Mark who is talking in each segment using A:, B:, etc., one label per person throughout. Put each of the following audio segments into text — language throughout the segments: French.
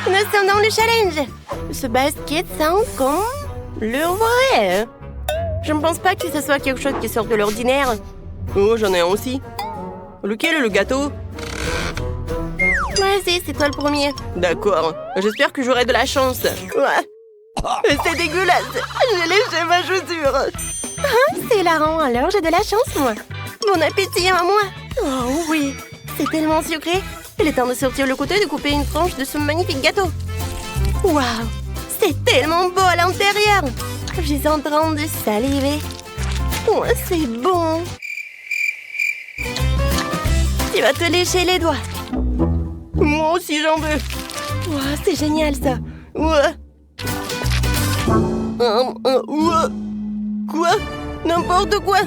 A: Nous sommes dans le challenge. Ce basket sent comme le vrai. Je ne pense pas que ce soit quelque chose qui sort de l'ordinaire.
B: Oh, j'en ai un aussi. Lequel est le gâteau?
A: Vas-y, c'est toi le premier.
B: D'accord. J'espère que j'aurai de la chance.
A: Ouais. C'est dégueulasse. J'ai léché ma chaussure. Ah, c'est hilarant, alors j'ai de la chance, moi. Bon appétit à moi. Oh oui, c'est tellement sucré. Il est temps de sortir le couteau et de couper une tranche de ce magnifique gâteau. Waouh, c'est tellement beau à l'intérieur. Je suis en train de saliver. Oh, c'est bon. Tu vas te lécher les doigts.
B: Moi aussi, j'en veux.
A: Wow, c'est génial, ça.
B: Ouais. Quoi? N'importe quoi.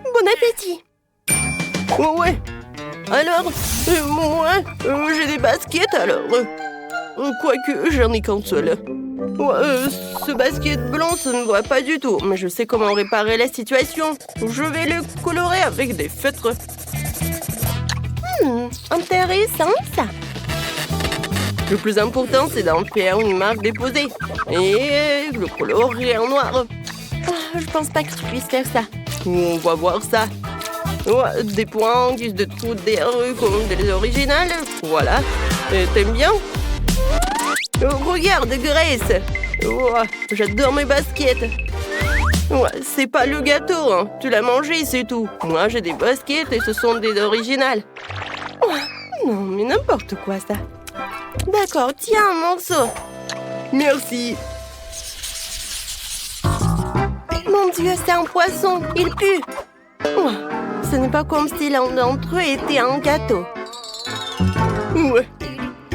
A: Bon appétit.
B: Ouais. Alors, moi, j'ai des baskets, alors. Quoique, j'en ai qu'un seul. Ce basket blanc, ça ne va pas du tout. Mais je sais comment réparer la situation. Je vais le colorer avec des feutres.
A: Intéressant, ça.
B: Le plus important, c'est d'en faire une marque déposée. Et le colorer en noir.
A: Je pense pas que tu puisses faire ça.
B: On va voir ça. Des points en guise de trous d'air comme des originales. Voilà. T'aimes bien? Regarde, Grace. J'adore mes baskets. C'est pas le gâteau, hein. Tu l'as mangé, c'est tout. Moi, j'ai des baskets et ce sont des originales.
A: Non, mais n'importe quoi, ça. D'accord, tiens un morceau.
B: Merci.
A: Mon Dieu, c'est un poisson. Il pue. Ce n'est pas comme si l'un d'entre eux était un gâteau.
B: Ouais.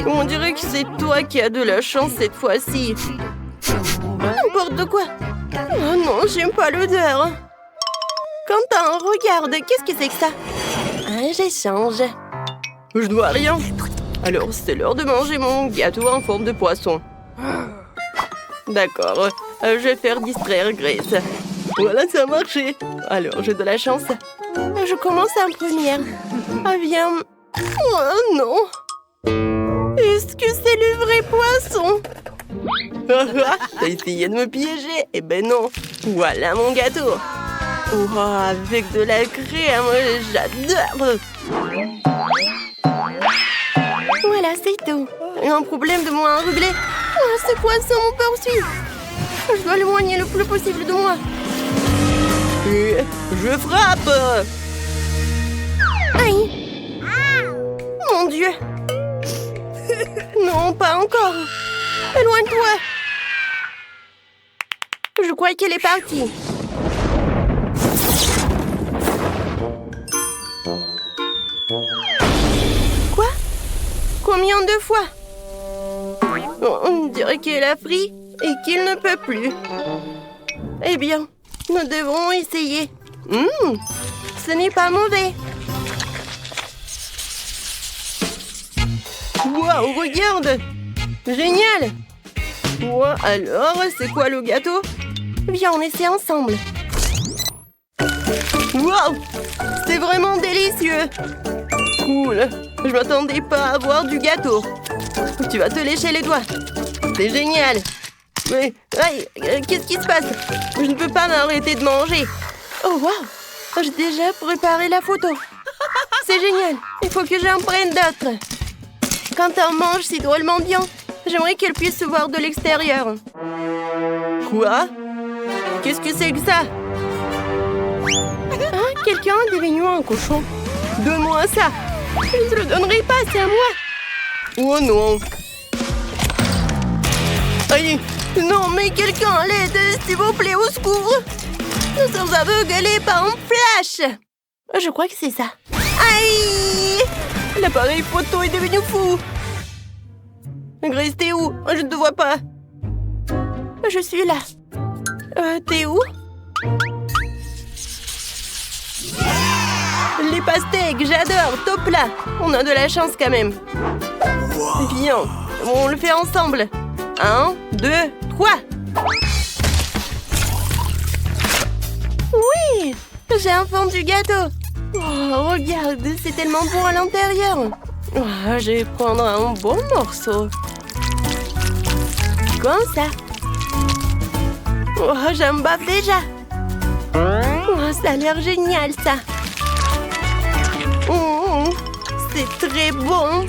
B: On dirait que c'est toi qui as de la chance cette fois-ci.
A: N'importe quoi. Oh non, j'aime pas l'odeur. Quentin, regarde, qu'est-ce que c'est que ça? J'échange.
B: Je dois rien. Alors, c'est l'heure de manger mon gâteau en forme de poisson. D'accord, je vais faire distraire Grace. Voilà, ça a marché. Alors, j'ai de la chance.
A: Je commence en première. Ah, viens. Oh non. Est-ce que c'est le vrai poisson?
B: T'as essayé de me piéger? Eh ben non. Voilà mon gâteau. Avec de la crème, j'adore.
A: Voilà, c'est tout. Un problème de moi à régler. Ce poisson me poursuit. Je dois l'éloigner le plus possible de moi.
B: Je frappe.
A: Aïe. Mon Dieu. Non, pas encore. Éloigne-toi. Je crois qu'elle est partie. Quoi? Combien de fois? On dirait qu'elle a pris et qu'il ne peut plus. Eh bien, nous devrons essayer. Ce n'est pas mauvais.
B: Waouh, regarde! Génial! Alors, c'est quoi le gâteau?
A: Viens, on essaie ensemble.
B: Waouh! C'est vraiment délicieux! Cool! Je m'attendais pas à avoir du gâteau. Tu vas te lécher les doigts. C'est génial! Mais, aïe, qu'est-ce qui se passe? Je ne peux pas m'arrêter de manger.
A: Oh, waouh! J'ai déjà préparé la photo. C'est génial! Il faut que j'en prenne d'autres. Quand on mange si drôlement bien, j'aimerais qu'elle puisse se voir de l'extérieur.
B: Quoi? Qu'est-ce que c'est que ça?
A: Quelqu'un est devenu un cochon.
B: Donne-moi ça!
A: Je ne te le donnerai pas, c'est à moi.
B: Oh non! Aïe!
A: Non, mais quelqu'un à l'aide, s'il vous plaît, au secours! Nous sommes aveuglés par un flash! Je crois que c'est ça. Aïe!
B: L'appareil photo est devenu fou! Grace, t'es où? Je ne te vois pas.
A: Je suis là. T'es où?
B: Les pastèques, j'adore! Top là! On a de la chance quand même. Viens, on le fait ensemble. 1, 2, 3.
A: Oui! J'ai un fond du gâteau. Oh, regarde, c'est tellement bon à l'intérieur.
B: Je vais prendre un bon morceau.
A: Comme ça.
B: J'en bave déjà.
A: Ça a l'air génial, ça.
B: C'est très bon.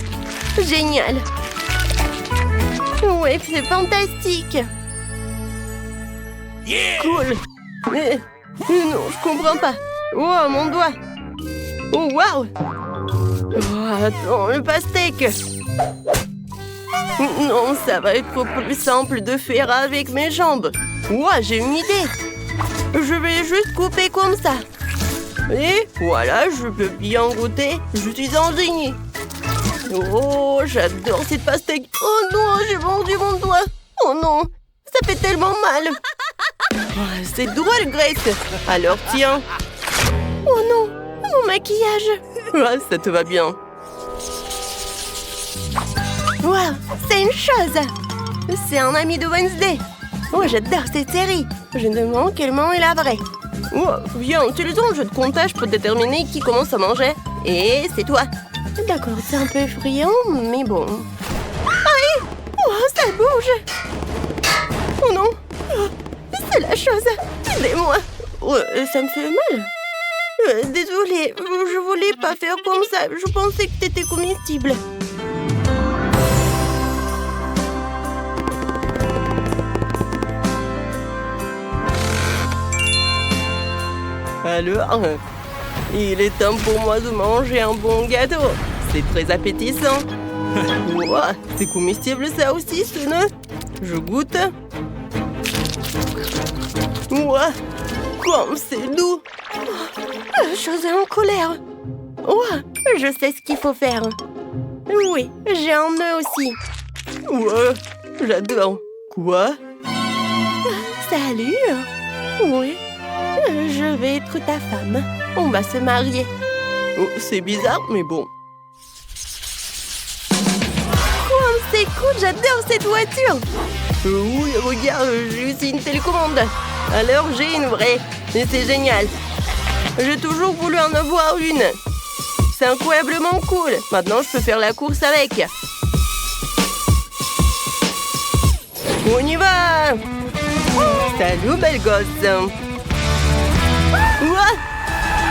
A: Génial. Ouais, c'est fantastique.
B: Cool. Mais non, je comprends pas. Oh, mon doigt. Oh, waouh. Oh, attends, le pastèque. Non, ça va être plus simple de faire avec mes jambes. Ouah, j'ai une idée. Je vais juste couper comme ça. Et voilà, je peux bien goûter. Je suis un génie. Oh, j'adore cette pastèque. Oh non, j'ai mordu mon doigt. Oh non, ça fait tellement mal. Oh, c'est drôle, Grace. Alors tiens.
A: Oh non, mon maquillage.
B: Ah, ça te va bien.
A: Wow, c'est une chose. C'est un ami de Wednesday. Oh, j'adore cette série. Je me demande quel moment est la vraie.
B: Oh, viens, utilisons le jeu de comptage pour déterminer qui commence à manger. Et c'est toi.
A: D'accord, c'est un peu friand, mais bon. Aïe! Oh, ça bouge. Oh non. Oh, c'est la chose.
B: Aidez-moi. Oh, ça me fait mal.
A: Désolée, je voulais pas faire comme ça. Je pensais que t'étais comestible.
B: Alors, il est temps pour moi de manger un bon gâteau. C'est très appétissant. Ouah, c'est comestible ça aussi, ce nœud. Je goûte. Ouah, comme c'est doux.
A: La chose est en colère. Oh, je sais ce qu'il faut faire. Oui, j'ai un nœud aussi.
B: Ouah, j'adore. Quoi?
A: Salut. Oui, je vais être ta femme. On va se marier.
B: Oh, c'est bizarre, mais bon.
A: Oh, c'est cool, j'adore cette voiture.
B: Oui, regarde, j'ai aussi une télécommande. Alors j'ai une vraie. Et c'est génial. J'ai toujours voulu en avoir une. C'est incroyablement cool. Maintenant, je peux faire la course avec. On y va! Salut, belle gosse! Ouah!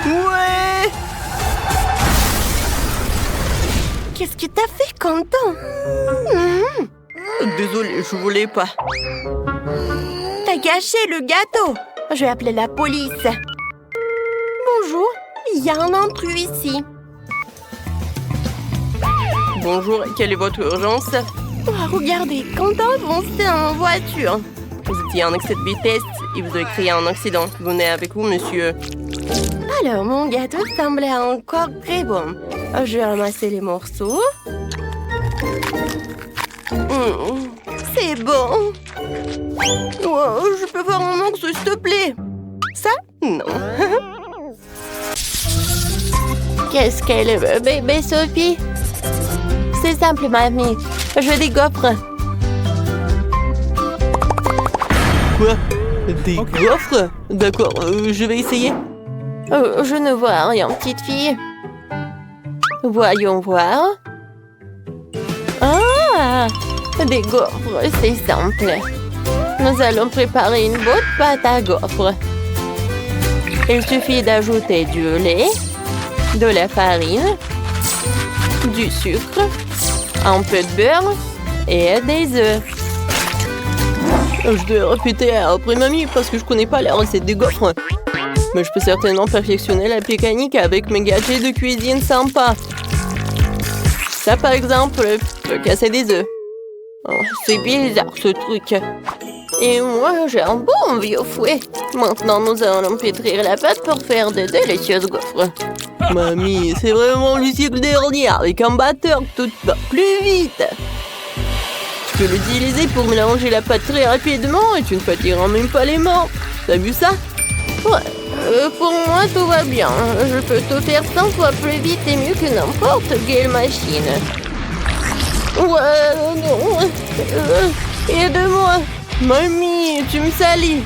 B: Ouais!
A: Qu'est-ce que t'as fait, Quentin?
B: Désolée, je voulais pas.
A: T'as gâché le gâteau. Je vais appeler la police. Bonjour, il y a un intrus ici.
B: Bonjour, quelle est votre urgence?
A: Oh, regardez, Quentin avançait en voiture.
B: Vous étiez en excès de vitesse et vous avez créé un accident. Venez avec vous, monsieur.
A: Alors, mon gâteau semblait encore très bon. Je vais ramasser les morceaux. C'est bon.
B: Oh, je peux voir mon oncle, s'il te plaît.
A: Ça?
B: Non.
A: Qu'est-ce qu'elle veut, bébé Sophie? C'est simple, mamie. Je veux des gaufres.
B: Quoi? Des gaufres? D'accord, je vais essayer.
A: Je ne vois rien, petite fille. Voyons voir. Ah! Des gaufres, c'est simple. Nous allons préparer une bonne pâte à gaufres. Il suffit d'ajouter du lait, de la farine, du sucre, un peu de beurre et des œufs.
B: Je dois répéter après mamie parce que je connais pas la recette des gaufres. Mais je peux certainement perfectionner la mécanique avec mes gadgets de cuisine sympa. Ça, par exemple, peut casser des œufs. Oh, c'est bizarre, ce truc.
A: Et moi, j'ai un bon vieux fouet. Maintenant, nous allons pétrir la pâte pour faire de délicieuses gaufres.
B: Mamie, c'est vraiment le siècle dernier. Avec un batteur, tout va plus vite. Tu peux l'utiliser pour mélanger la pâte très rapidement et tu ne fatigueras même pas les mains. T'as vu ça?
A: Ouais, pour moi, tout va bien. Je peux tout faire 100 fois plus vite et mieux que n'importe quelle machine. Ouais, non. Aide-moi.
B: Mamie, tu me salis.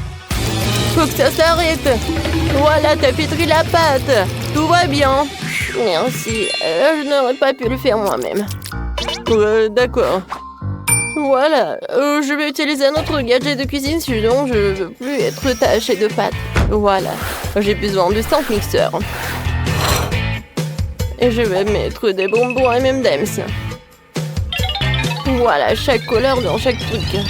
A: Faut que ça s'arrête.
B: Voilà, t'as pétri la pâte. Tout va bien. Merci, je n'aurais pas pu le faire moi-même. D'accord. Voilà, je vais utiliser un autre gadget de cuisine sinon je ne veux plus être tachée de pâte. Voilà, j'ai besoin de 5 mixeurs. Et je vais mettre des bonbons et même d'ems. Voilà, chaque couleur dans chaque truc.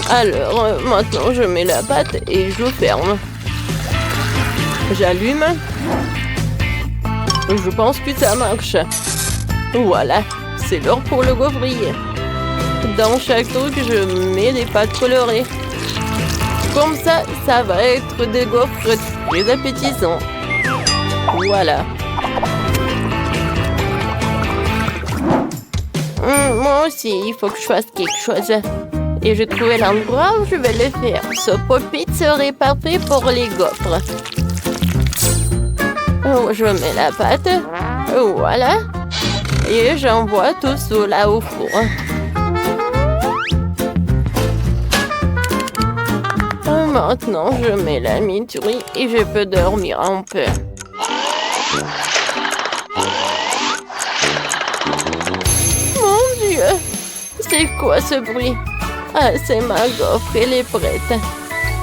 B: Alors, maintenant je mets la pâte et je ferme. J'allume. Je pense que ça marche. Voilà, c'est l'heure pour le gaufrier. Dans chaque truc, je mets des pâtes colorées. Comme ça, ça va être des gaufres très appétissants. Voilà. Moi aussi, il faut que je fasse quelque chose. Et j'ai trouvé l'endroit où je vais le faire. Ce pop-it serait parfait pour les gaufres. Je mets la pâte. Voilà. Et j'envoie tout cela au four. Maintenant, je mets la miturie et je peux dormir un peu. Mon Dieu! C'est quoi ce bruit? Ah, c'est ma gaufre, elle est prête.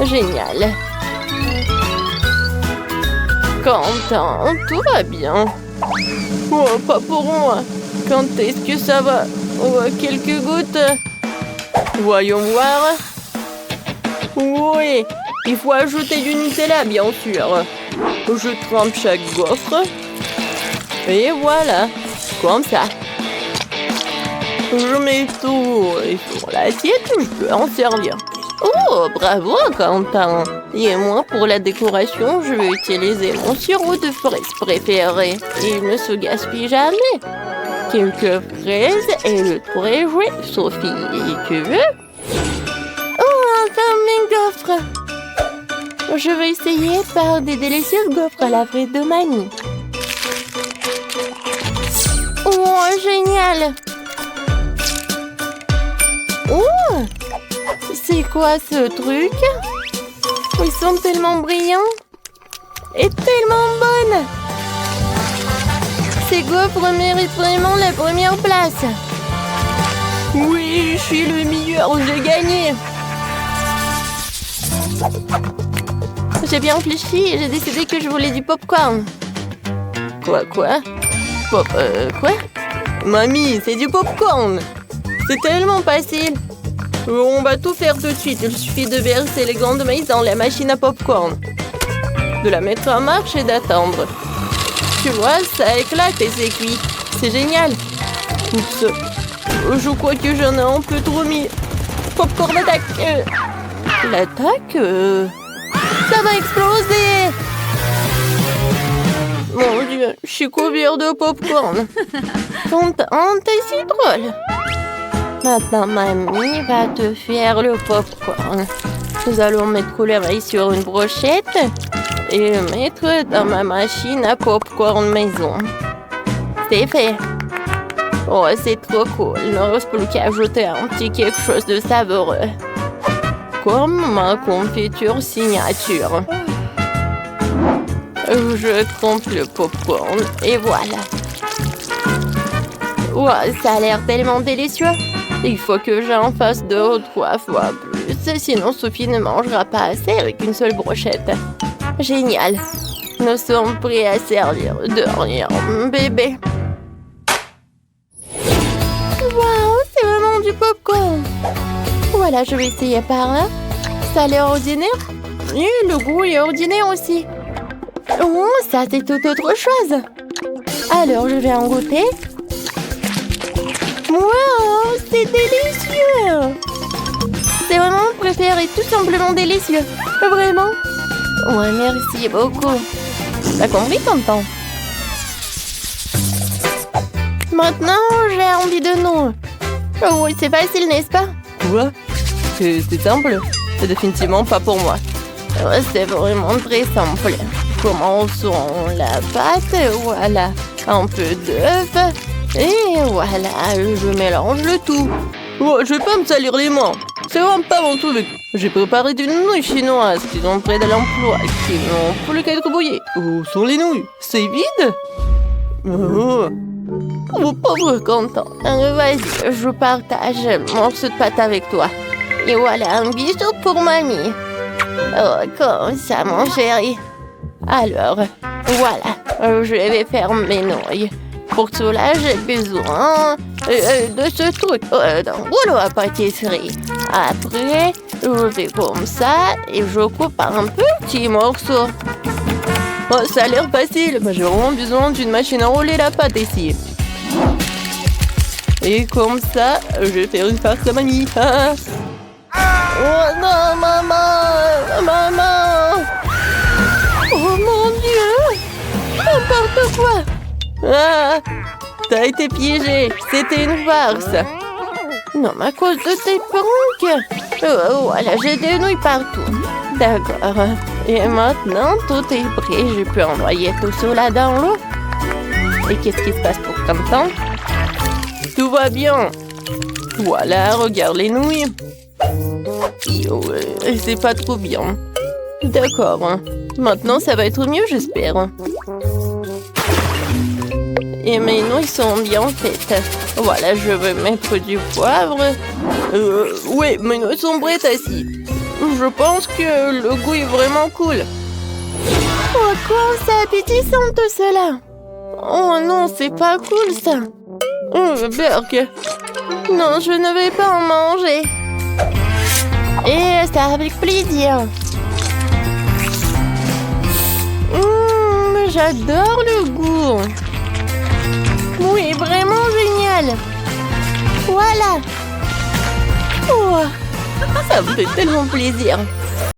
B: Génial. Content, tout va bien. Oh, pas pour moi. Quand est-ce que ça va? Oh, quelques gouttes. Voyons voir. Oui, il faut ajouter du Nutella, bien sûr. Je trempe chaque gaufre. Et voilà, comme ça. Je mets tout sur l'assiette, je peux en servir. Oh, bravo, Quentin. Et moi, pour la décoration, je vais utiliser mon sirop de fraises préféré. Il ne se gaspille jamais. Quelques fraises et le très jouet. Sophie, tu veux? Oh, enfin mes gaufres. Je vais essayer par des délicieuses gaufres à la fraise de mamie. Oh, génial. Oh, c'est quoi ce truc? Ils sont tellement brillants et tellement bonnes. Ces gaufres méritent vraiment la première place. Oui, je suis le meilleur, j'ai gagné. J'ai bien réfléchi et j'ai décidé que je voulais du popcorn. Quoi? Quoi? Mamie, c'est du popcorn. C'est tellement facile. On va tout faire tout de suite. Il suffit de verser les grains de maïs dans la machine à popcorn. De la mettre en marche et d'attendre. Tu vois, ça éclate et c'est cuit. C'est génial. Oups. Je crois que j'en ai un peu trop mis. Popcorn attaque. L'attaque ça va exploser. Mon Dieu, je suis couvert de popcorn. Contente et si drôle. Maintenant, mamie va te faire le popcorn. Nous allons mettre le riz sur une brochette et le mettre dans ma machine à popcorn maison. C'est fait. Oh, c'est trop cool. Il ne reste plus qu'à ajouter un petit quelque chose de savoureux. Comme ma confiture signature. Je trempe le popcorn et voilà. Wow, ça a l'air tellement délicieux. Il faut que j'en fasse 2 ou 3 fois plus, sinon Sophie ne mangera pas assez avec une seule brochette. Génial. Nous sommes prêts à servir. De rien, bébé. Waouh, c'est vraiment du popcorn. Voilà, je vais essayer par là. Ça a l'air ordinaire. Et le goût est ordinaire aussi. Oh, ça c'est tout autre chose. Alors, je vais en goûter. Wow, c'est délicieux. C'est vraiment mon préféré, tout simplement délicieux. Vraiment. Ouais, merci beaucoup. T'as compris, tonton? Maintenant, j'ai envie de nous. Oh oui, c'est facile, n'est-ce pas? Quoi? C'est simple. C'est définitivement pas pour moi. Ouais, c'est vraiment très simple. Commençons la pâte, voilà. Un peu d'œuf. Et voilà, je mélange le tout. Oh, je vais pas me salir les mains. C'est vraiment pas mon truc. J'ai préparé des nouilles chinoises qui sont près de l'emploi et qui n'ont plus qu'à être brouillées. Où sont les nouilles? C'est vide? Oh, mon pauvre Quentin.
A: Vas-y, je partage un morceau de pâte avec toi. Et voilà un bisou pour mamie. Oh, comme ça, mon chéri. Alors, voilà, je vais faire mes nouilles. Pour cela, j'ai besoin de ce truc, d'un rouleau à pâtisserie. Après, je fais comme ça et je coupe en petits morceaux.
B: Oh, ça a l'air facile, mais j'ai vraiment besoin d'une machine à rouler la pâte ici. Et comme ça, je vais faire une farce à mamie.
A: Oh non, maman! Maman! Oh mon Dieu! N'importe quoi!
B: Ah, t'as été piégé, c'était une farce.
A: Non, mais à cause de tes pranks! Voilà, j'ai des nouilles partout. D'accord. Et maintenant, tout est prêt. Je peux envoyer tout cela dans l'eau. Et qu'est-ce qui se passe pour Quentin?
B: Tout va bien. Voilà, regarde les nouilles. C'est pas trop bien. D'accord. Maintenant, ça va être mieux, j'espère. Et mes nouilles sont bien faites. Voilà, je vais mettre du poivre. Oui, mes nouilles sont prêtes ici. Je pense que le goût est vraiment cool.
A: Oh, quoi, c'est appétissant tout cela.
B: Oh non, c'est pas cool ça. Berk.
A: Non, je ne vais pas en manger. Et c'est avec plaisir. J'adore le goût. Oui, vraiment génial. Voilà.
B: Oh, ça me fait tellement plaisir.